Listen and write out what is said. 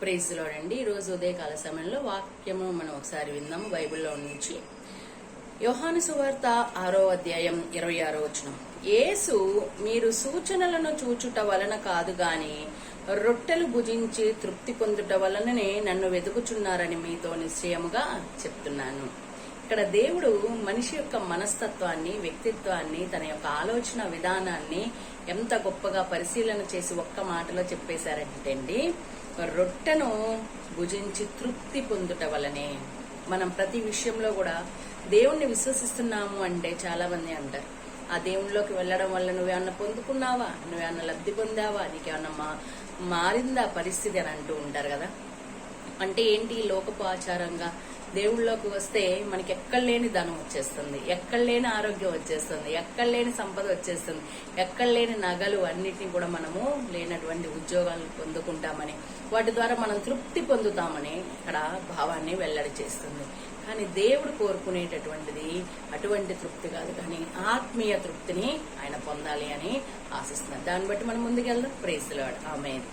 Praise the lord అండి. ఈరోజు ఉదయకాల సమయంలో వాక్యము మనం ఒకసారి విందాం బైబిల్లో నుంచి. యోహాను సువార్త 6వ అధ్యాయం 26వ వచనం. యేసు, మీరు సూచనలను చూచుట వలన కాదు గాని రొట్టెలు భుజించి తృప్తి పొందుట వలననే నన్ను వెతుకుచున్నారని మీతో నిశ్చయముగా చెప్తున్నాను. ఇక్కడ దేవుడు మనిషి యొక్క మనస్తత్వాన్ని, వ్యక్తిత్వాన్ని, తన యొక్క ఆలోచన విధానాన్ని ఎంత గొప్పగా పరిశీలన చేసి ఒక్క మాటలో చెప్పేశారంటే అండి, రొట్టెను భుజించి తృప్తి పొందుట వలనే. మనం ప్రతి విషయంలో కూడా దేవుణ్ణి విశ్వసిస్తున్నాము అంటే చాలా మంది అంటారు, ఆ దేవునిలోకి వెళ్ళడం వల్ల నువ్వేమన్నా పొందుకున్నావా, నువ్వేమన్నా లబ్ధి పొందావా, నీకేమన్నా మారిందా పరిస్థితి అని అంటూ ఉంటారు కదా. అంటే ఏంటి, లోకపు ఆచారంగా దేవుళ్ళలోకి వస్తే మనకి ఎక్కడ లేని ధనం వచ్చేస్తుంది, ఎక్కడ లేని ఆరోగ్యం వచ్చేస్తుంది, ఎక్కడ లేని సంపద వచ్చేస్తుంది, ఎక్కడ లేని నగలు అన్నిటినీ కూడా మనము లేనటువంటి ఉద్యోగాలను పొందుకుంటామని, వాటి ద్వారా మనం తృప్తి పొందుతామని ఇక్కడ భావాన్ని వెల్లడి చేస్తుంది. కానీ దేవుడు కోరుకునేటటువంటిది అటువంటి తృప్తి కాదు, కానీ ఆత్మీయ తృప్తిని ఆయన పొందాలి అని ఆశిస్తున్నారు. దాన్ని బట్టి మనం ముందుకెళ్దాం. Praise the Lord. ఆమేన్.